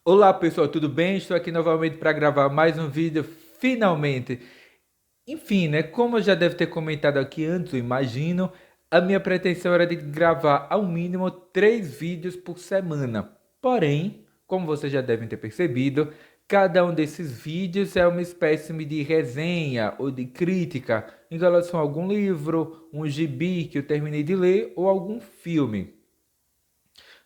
Olá pessoal, tudo bem? Estou aqui novamente para gravar mais um vídeo, finalmente. Enfim, né? Como eu já deve ter comentado aqui antes, eu imagino, a minha pretensão era de gravar ao mínimo 3 vídeos por semana. Porém, como vocês já devem ter percebido, cada um desses vídeos é uma espécie de resenha ou de crítica em relação a algum livro, um gibi que eu terminei de ler ou algum filme.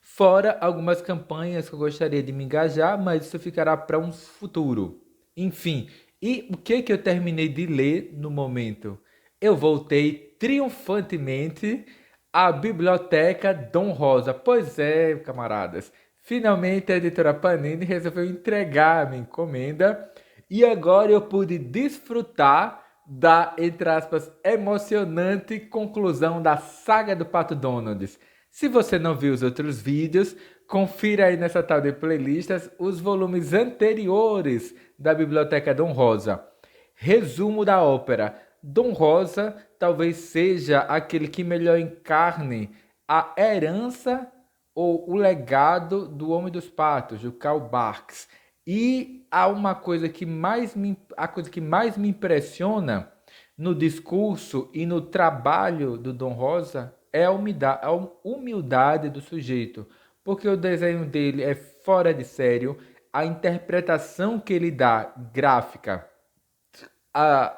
Fora algumas campanhas que eu gostaria de me engajar, mas isso ficará para um futuro. Enfim, e o que eu terminei de ler no momento? Eu voltei triunfantemente à Biblioteca Dom Rosa. Pois é, camaradas. Finalmente a editora Panini resolveu entregar a minha encomenda e agora eu pude desfrutar da, entre aspas, emocionante conclusão da saga do Pato Donald. Se você não viu os outros vídeos, confira aí nessa tal de playlistas os volumes anteriores da Biblioteca Dom Rosa. Resumo da ópera. Dom Rosa talvez seja aquele que melhor encarne a herança ou o legado do Homem dos Patos, do Karl Barks. E há uma coisa que a coisa que mais me impressiona no discurso e no trabalho do Dom Rosa é a humildade do sujeito, porque o desenho dele é fora de sério, a interpretação que ele dá, gráfica,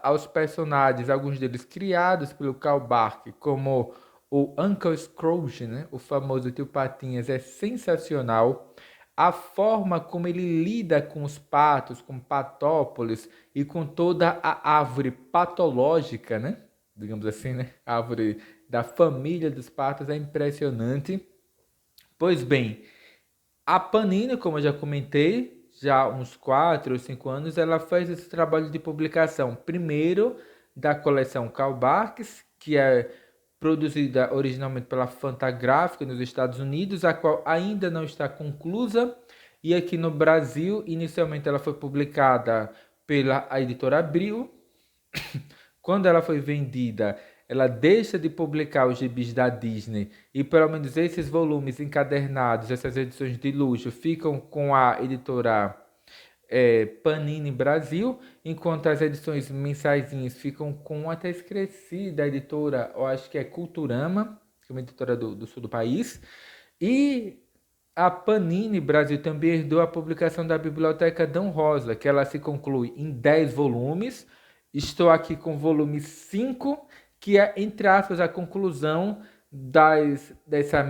aos personagens, alguns deles criados pelo Karl Barks, como o Uncle Scrooge, né? O famoso Tio Patinhas, é sensacional. A forma como ele lida com os patos, com Patópolis e com toda a árvore patológica, né? Digamos assim, né? A árvore da família dos patos é impressionante. Pois bem, a Panini, como eu já comentei, já há uns 4 ou 5 anos, ela fez esse trabalho de publicação. Primeiro, da coleção Karl Barks, que é produzida originalmente pela Fantagraphics nos Estados Unidos, a qual ainda não está conclusa. E aqui no Brasil, inicialmente ela foi publicada pela editora Abril. Quando ela foi vendida, ela deixa de publicar os gibis da Disney e pelo menos esses volumes encadernados, essas edições de luxo, ficam com a editora Panini Brasil, enquanto as edições mensaisinhas ficam com, até esqueci da editora, eu acho que é Culturama, que é uma editora do sul do país, e a Panini Brasil também herdou a publicação da Biblioteca Dom Rosa, que ela se conclui em 10 volumes. Estou aqui com o volume 5, que é, entre aspas, a conclusão dessa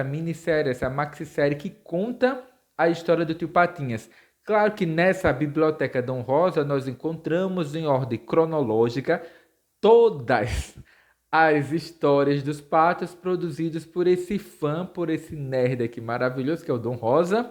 minissérie, essa maxi-série que conta a história do Tio Patinhas. Claro que nessa Biblioteca Dom Rosa nós encontramos em ordem cronológica todas as histórias dos patos produzidos por esse fã, por esse nerd aqui maravilhoso que é o Dom Rosa.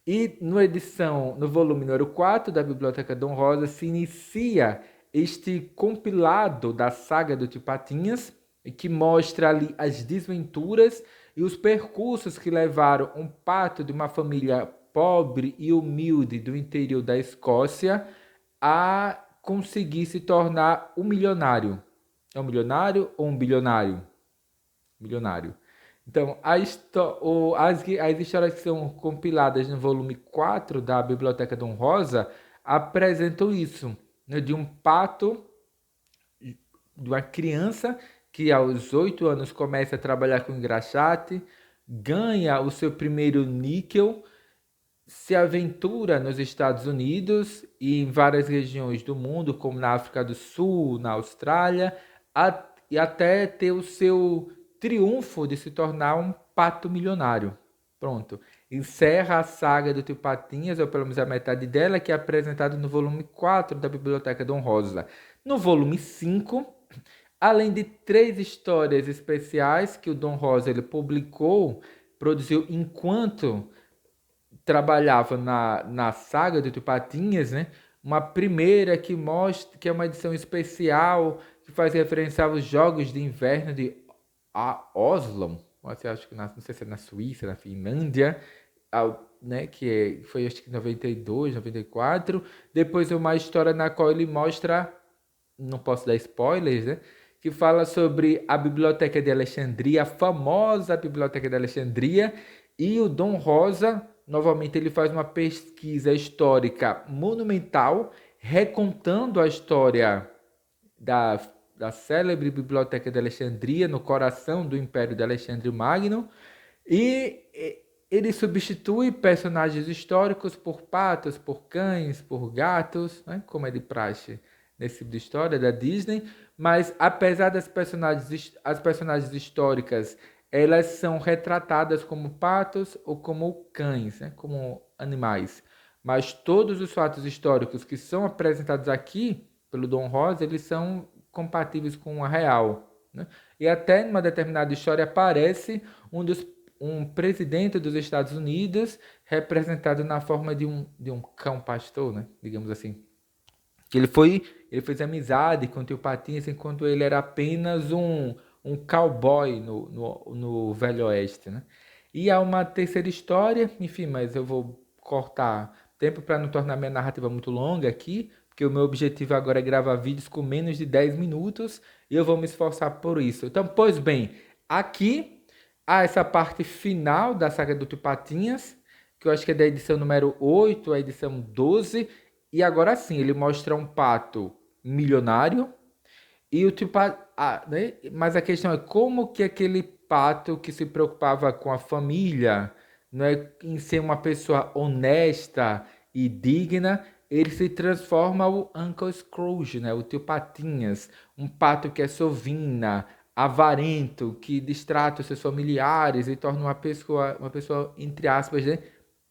E no volume número 4 da Biblioteca Dom Rosa se inicia este compilado da saga do Tio Patinhas, que mostra ali as desventuras e os percursos que levaram um pato de uma família pobre e humilde do interior da Escócia a conseguir se tornar um milionário. É um milionário ou um bilionário? Milionário. Então, as histórias que são compiladas no volume 4 da Biblioteca Dom Rosa apresentam isso, né, de um pato, de uma criança que aos 8 anos começa a trabalhar com engraxate, ganha o seu primeiro níquel, se aventura nos Estados Unidos e em várias regiões do mundo, como na África do Sul, na Austrália, e até ter o seu triunfo de se tornar um pato milionário. Pronto. Encerra a saga do Tio Patinhas, ou pelo menos a metade dela, que é apresentada no volume 4 da Biblioteca Dom Rosa. No volume 5, além de 3 histórias especiais que o Dom Rosa ele publicou, produziu enquanto trabalhava na saga do Tio Patinhas, né? Uma primeira que mostra que é uma edição especial que faz referência aos jogos de inverno de Oslo, você acha que não sei se é na Suíça, na Finlândia, né, foi acho que 92, 94. Depois uma história na qual ele mostra, não posso dar spoilers, né, que fala sobre a Biblioteca de Alexandria, a famosa Biblioteca de Alexandria, e o Dom Rosa novamente ele faz uma pesquisa histórica monumental, recontando a história da, da célebre Biblioteca de Alexandria, no coração do Império de Alexandre Magno, ele substitui personagens históricos por patos, por cães, por gatos, né? Como é de praxe nesse tipo de história da Disney, mas apesar as personagens históricas, elas são retratadas como patos ou como cães, né? Como animais. Mas todos os fatos históricos que são apresentados aqui pelo Dom Rosa, eles são compatíveis com a real, né? E até numa determinada história aparece um presidente dos Estados Unidos representado na forma de um cão pastor, né? Digamos assim. Que ele fez amizade com o tio Patinhas enquanto ele era apenas um cowboy no Velho Oeste, né? E há uma terceira história, enfim, mas eu vou cortar tempo para não tornar minha narrativa muito longa aqui, porque o meu objetivo agora é gravar vídeos com menos de 10 minutos e eu vou me esforçar por isso. Então, pois bem, aqui há essa parte final da saga do Tio Patinhas, que eu acho que é da edição número 8 a edição 12. E agora sim, ele mostra um pato milionário e o tipo, né? Mas a questão é como que aquele pato que se preocupava com a família, né, em ser uma pessoa honesta e digna, ele se transforma o Uncle Scrooge, né, o tio Patinhas, um pato que é sovina, avarento, que distrata os seus familiares e torna uma pessoa entre aspas, né,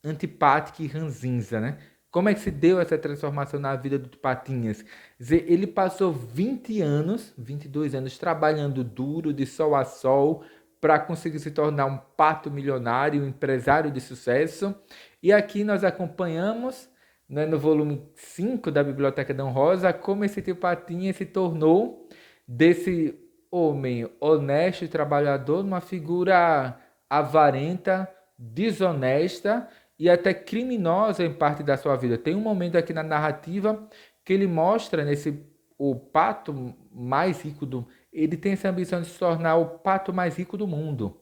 antipática e ranzinza, né? Como é que se deu essa transformação na vida do Patinhas? Quer dizer, ele passou 20 anos, 22 anos, trabalhando duro, de sol a sol, para conseguir se tornar um pato milionário, um empresário de sucesso. E aqui nós acompanhamos, né, no volume 5 da Biblioteca Dom Rosa, como esse tio Patinhas se tornou desse homem honesto e trabalhador, uma figura avarenta, desonesta e até criminosa em parte da sua vida. Tem um momento aqui na narrativa que ele mostra nesse o pato mais rico do, ele tem essa ambição de se tornar o pato mais rico do mundo.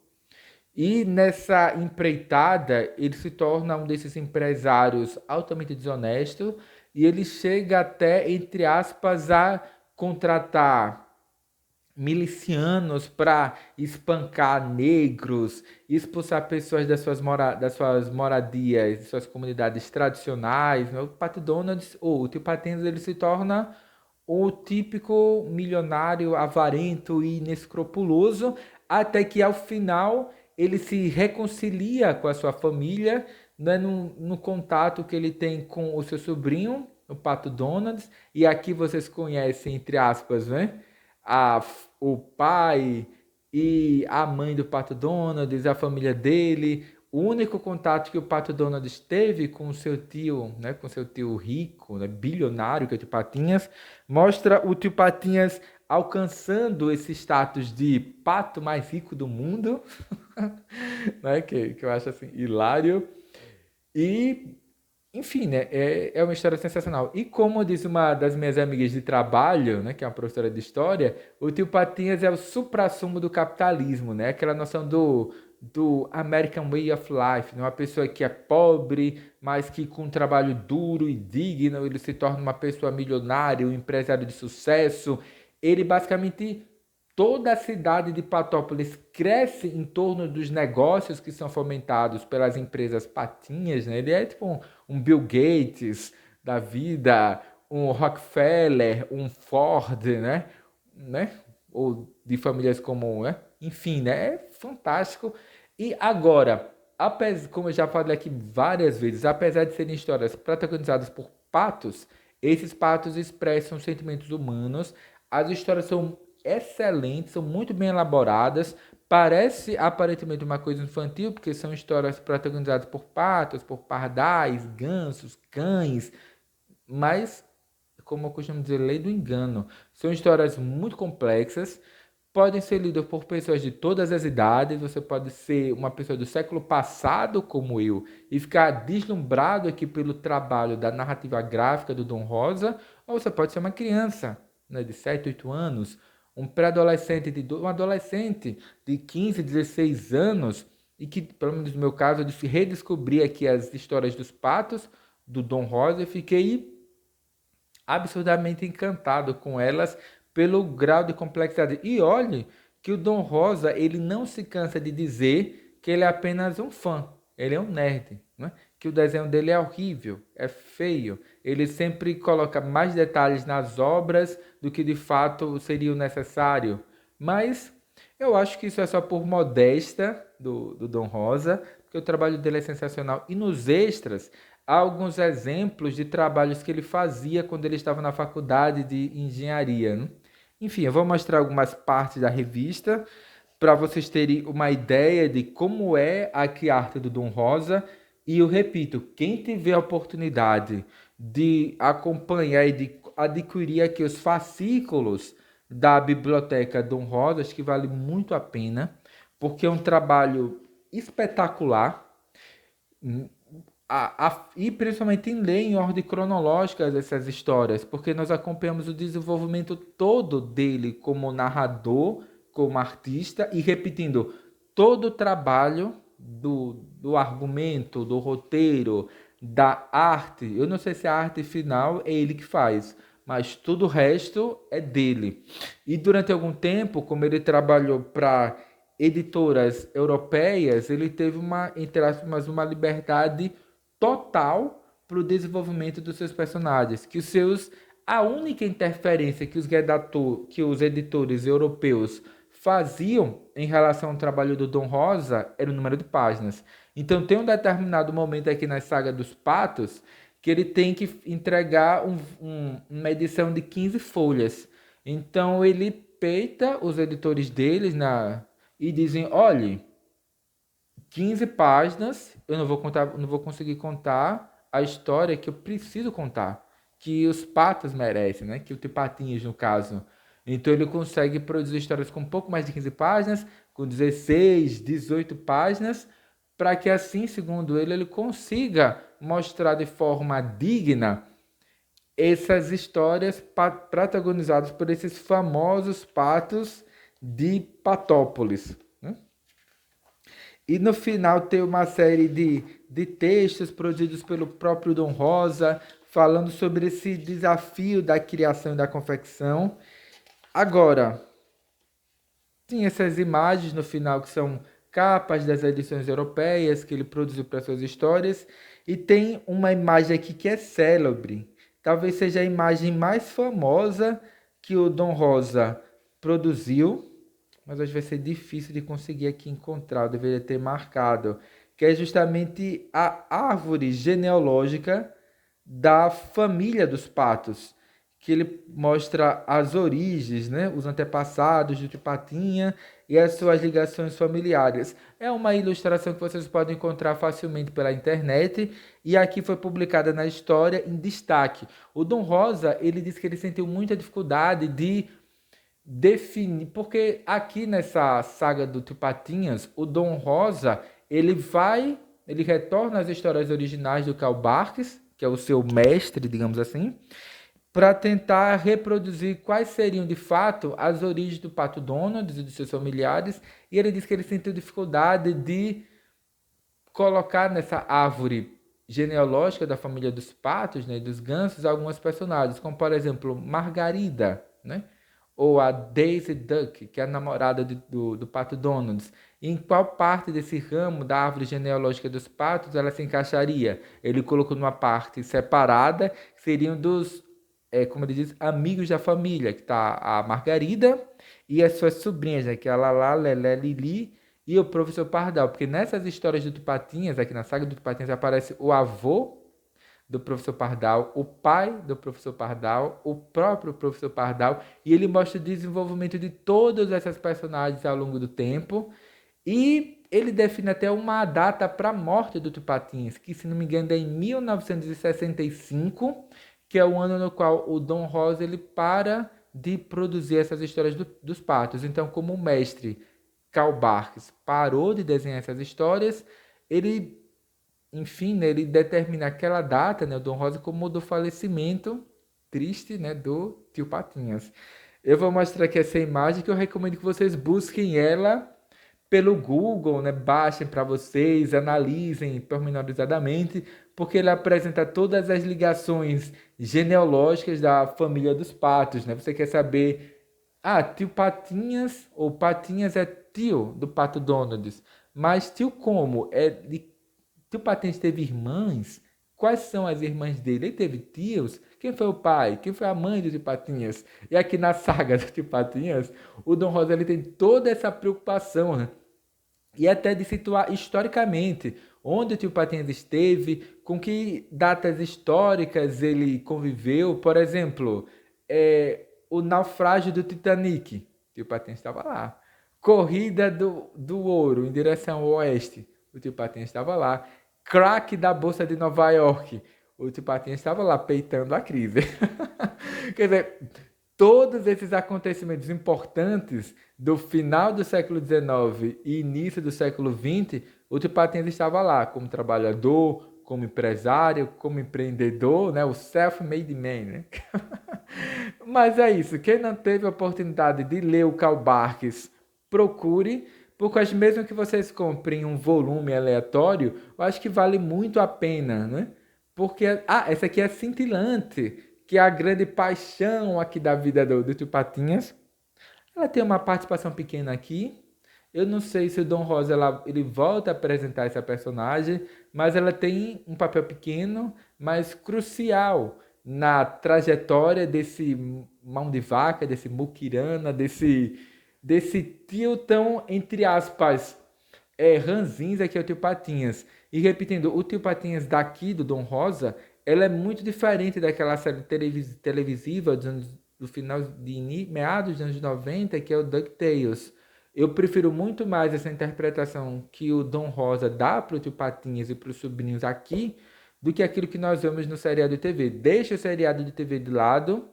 E nessa empreitada, ele se torna um desses empresários altamente desonesto e ele chega até, entre aspas, a contratar milicianos para espancar negros, expulsar pessoas das suas moradias, suas comunidades tradicionais. Né? O Pat Donald, ou o tio Patins, ele se torna o típico milionário avarento e inescrupuloso, até que ao final ele se reconcilia com a sua família, né, no contato que ele tem com o seu sobrinho, o Pato Donald, e aqui vocês conhecem, entre aspas, né? a, o pai e a mãe do Pato Donald, a família dele. O único contato que o Pato Donald teve com o seu tio, né, com seu tio rico, né, bilionário, que é o tio Patinhas, mostra o tio Patinhas alcançando esse status de pato mais rico do mundo, né, que eu acho assim hilário. E enfim, né? É uma história sensacional. E como diz uma das minhas amigas de trabalho, né, que é uma professora de história, o tio Patinhas é o suprassumo do capitalismo, né? Aquela noção do American Way of Life, né? Uma pessoa que é pobre, mas que com um trabalho duro e digno, ele se torna uma pessoa milionária, um empresário de sucesso. Ele basicamente toda a cidade de Patópolis cresce em torno dos negócios que são fomentados pelas empresas patinhas, né? Ele é tipo um Bill Gates da vida, um Rockefeller, um Ford, né? Ou de famílias como, né? Enfim, né? É fantástico. E agora, como eu já falei aqui várias vezes, apesar de serem histórias protagonizadas por patos, esses patos expressam sentimentos humanos. As histórias são excelentes, são muito bem elaboradas. Parece aparentemente uma coisa infantil, porque são histórias protagonizadas por patos, por pardais, gansos, cães, mas, como eu costumo dizer, lei do engano. São histórias muito complexas, podem ser lidas por pessoas de todas as idades. Você pode ser uma pessoa do século passado, como eu, e ficar deslumbrado aqui pelo trabalho da narrativa gráfica do Dom Rosa, ou você pode ser uma criança, né, de 7, 8 anos, um pré-adolescente, um adolescente de 15, 16 anos, e que, pelo menos no meu caso, eu redescobri aqui as histórias dos patos, do Dom Rosa, e fiquei absurdamente encantado com elas pelo grau de complexidade. E olhe que o Dom Rosa, ele não se cansa de dizer que ele é apenas um fã, ele é um nerd, né? Que o desenho dele é horrível, é feio. Ele sempre coloca mais detalhes nas obras do que de fato seria o necessário. Mas eu acho que isso é só por modéstia do Dom Rosa, porque o trabalho dele é sensacional. E nos extras, há alguns exemplos de trabalhos que ele fazia quando ele estava na faculdade de engenharia, né? Enfim, eu vou mostrar algumas partes da revista para vocês terem uma ideia de como é a arte do Dom Rosa. E eu repito, quem tiver a oportunidade de acompanhar e de adquirir aqui os fascículos da Biblioteca Dom Rosa, acho que vale muito a pena, porque é um trabalho espetacular. E principalmente em ler em ordem cronológica essas histórias, porque nós acompanhamos o desenvolvimento todo dele como narrador, como artista, e repetindo, todo o trabalho do argumento, do roteiro, da arte. Eu não sei se a arte final é ele que faz, mas tudo o resto é dele. E durante algum tempo, como ele trabalhou para editoras europeias, ele teve uma, entre aspas, uma liberdade total para o desenvolvimento dos seus personagens, a única interferência que os editores europeus faziam em relação ao trabalho do Dom Rosa era o número de páginas. Então tem um determinado momento aqui na saga dos Patos que ele tem que entregar uma edição de 15 folhas. Então ele peita os editores deles e dizem, olhe, 15 páginas, eu não vou contar, não vou conseguir contar a história que eu preciso contar, que os patos merecem, né? Que o Tio Patinhas, no caso. Então ele consegue produzir histórias com um pouco mais de 15 páginas, com 16, 18 páginas, para que assim, segundo ele consiga mostrar de forma digna essas histórias protagonizadas por esses famosos patos de Patópolis, né? E no final tem uma série de textos produzidos pelo próprio Dom Rosa, falando sobre esse desafio da criação e da confecção. Agora, tem essas imagens no final que são capas das edições europeias que ele produziu para suas histórias. E tem uma imagem aqui que é célebre. Talvez seja a imagem mais famosa que o Dom Rosa produziu, mas hoje vai ser difícil de conseguir aqui encontrar, eu deveria ter marcado, que é justamente a árvore genealógica da família dos patos, que ele mostra as origens, né, os antepassados do Tio Patinha e as suas ligações familiares. É uma ilustração que vocês podem encontrar facilmente pela internet e aqui foi publicada na história em destaque. O Dom Rosa, ele disse que ele sentiu muita dificuldade de definir, porque aqui nessa saga do Tio Patinhas, o Dom Rosa, ele retorna às histórias originais do Karl Barks, que é o seu mestre, digamos assim, para tentar reproduzir quais seriam de fato as origens do Pato Donald e dos seus familiares, e ele diz que ele sentiu dificuldade de colocar nessa árvore genealógica da família dos patos, né, dos gansos, algumas personagens, como por exemplo Margarida, né? Ou a Daisy Duck, que é a namorada do Pato Donald. Em qual parte desse ramo da árvore genealógica dos patos ela se encaixaria? Ele colocou numa parte separada, que seriam como ele diz, amigos da família, que está a Margarida e as suas sobrinhas, né, que é a Lala, Lelé, Lili e o professor Pardal. Porque nessas histórias do Tupatinhas, aqui na saga do Tupatinhas, aparece o avô do professor Pardal, o pai do professor Pardal, o próprio professor Pardal, e ele mostra o desenvolvimento de todas essas personagens ao longo do tempo, e ele define até uma data para a morte do Tio Patinhas, que se não me engano é em 1965, que é o ano no qual o Dom Rosa ele para de produzir essas histórias dos patos. Então, como o mestre Karl Barks parou de desenhar essas histórias, ele enfim, né, ele determina aquela data, né, o Dom Rosa, como do falecimento triste, né, do Tio Patinhas. Eu vou mostrar aqui essa imagem que eu recomendo que vocês busquem ela pelo Google, né? Baixem para vocês, analisem pormenorizadamente, porque ele apresenta todas as ligações genealógicas da família dos patos, né? Você quer saber, tio Patinhas ou Patinhas é tio do Pato Donald, mas tio como? Tio Patinhas teve irmãs? Quais são as irmãs dele? Ele teve tios? Quem foi o pai? Quem foi a mãe do Tio Patinhas? E aqui na saga do Tio Patinhas, o Dom Rosa ele tem toda essa preocupação, né? E até de situar historicamente onde o Tio Patinhas esteve, com que datas históricas ele conviveu. Por exemplo, o naufrágio do Titanic, o Tio Patinhas estava lá. Corrida do Ouro em direção ao oeste, o Tio Patinhas estava lá. Crack da Bolsa de Nova York, o Tio Patinhas estava lá peitando a crise. Quer dizer, todos esses acontecimentos importantes do final do século XIX e início do século XX, o Tio Patinhas estava lá como trabalhador, como empresário, como empreendedor, né? O self-made man, né? Mas é isso. Quem não teve a oportunidade de ler o Karl Barks, procure, porque mesmo que vocês comprem um volume aleatório, eu acho que vale muito a pena, né? Porque, essa aqui é cintilante, que é a grande paixão aqui da vida do Tio Patinhas. Ela tem uma participação pequena aqui. Eu não sei se o Dom Rosa ele volta a apresentar essa personagem, mas ela tem um papel pequeno, mas crucial na trajetória desse mão de vaca, desse muquirana, desse tio tão, entre aspas, ranzinza que é o Tio Patinhas. E repetindo, o Tio Patinhas daqui do Dom Rosa, ela é muito diferente daquela série televisiva do final de meados dos anos 90, que é o DuckTales. Eu prefiro muito mais essa interpretação que o Dom Rosa dá para o Tio Patinhas e para os sobrinhos aqui, do que aquilo que nós vemos no seriado de TV. Deixa o seriado de TV de lado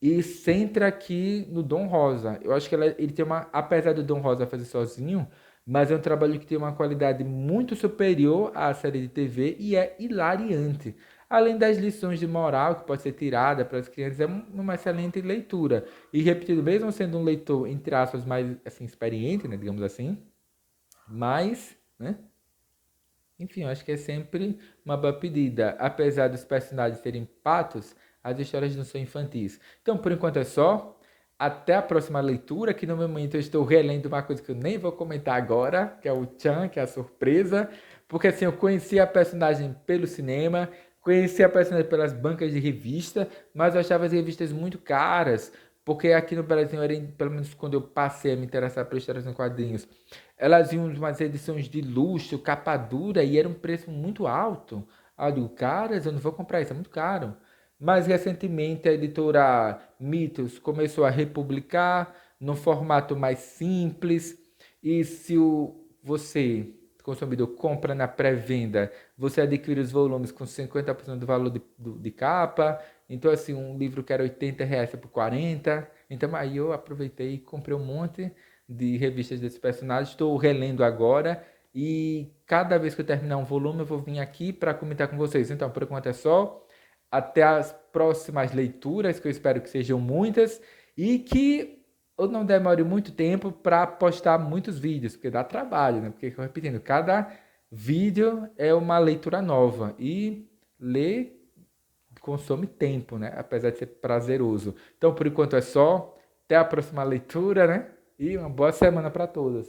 e centra aqui no Dom Rosa. Eu acho que ele tem apesar do Dom Rosa fazer sozinho, mas é um trabalho que tem uma qualidade muito superior à série de TV e é hilariante. Além das lições de moral que pode ser tirada para as crianças, é uma excelente leitura. E repetido, mesmo sendo um leitor, entre aspas, mais assim, experiente, né, digamos assim, mas, né, enfim, eu acho que é sempre uma boa pedida. Apesar dos personagens serem patos, as histórias não são infantis. Então, por enquanto é só. Até a próxima leitura, que no momento eu estou relendo uma coisa que eu nem vou comentar agora, que é o Chan, que é a surpresa. Porque assim, eu conheci a personagem pelo cinema, conheci a personagem pelas bancas de revista, mas eu achava as revistas muito caras. Porque aqui no Brasil, pelo menos quando eu passei a me interessar por histórias em quadrinhos, elas iam umas edições de luxo, capa dura, e era um preço muito alto. Aí eu digo, caras, eu não vou comprar isso, é muito caro. Mas recentemente a editora Mitos começou a republicar no formato mais simples. E se você, consumidor, compra na pré-venda, você adquire os volumes com 50% do valor de capa. Então, assim, um livro que era R$ 80 foi por 40. Então, aí eu aproveitei e comprei um monte de revistas desses personagens. Estou relendo agora e cada vez que eu terminar um volume, eu vou vir aqui para comentar com vocês. Então, por enquanto é só. Até as próximas leituras, que eu espero que sejam muitas, e que eu não demore muito tempo para postar muitos vídeos, porque dá trabalho, né? Porque, repetindo, cada vídeo é uma leitura nova, e ler consome tempo, né? Apesar de ser prazeroso. Então, por enquanto é só. Até a próxima leitura, né? E uma boa semana para todos.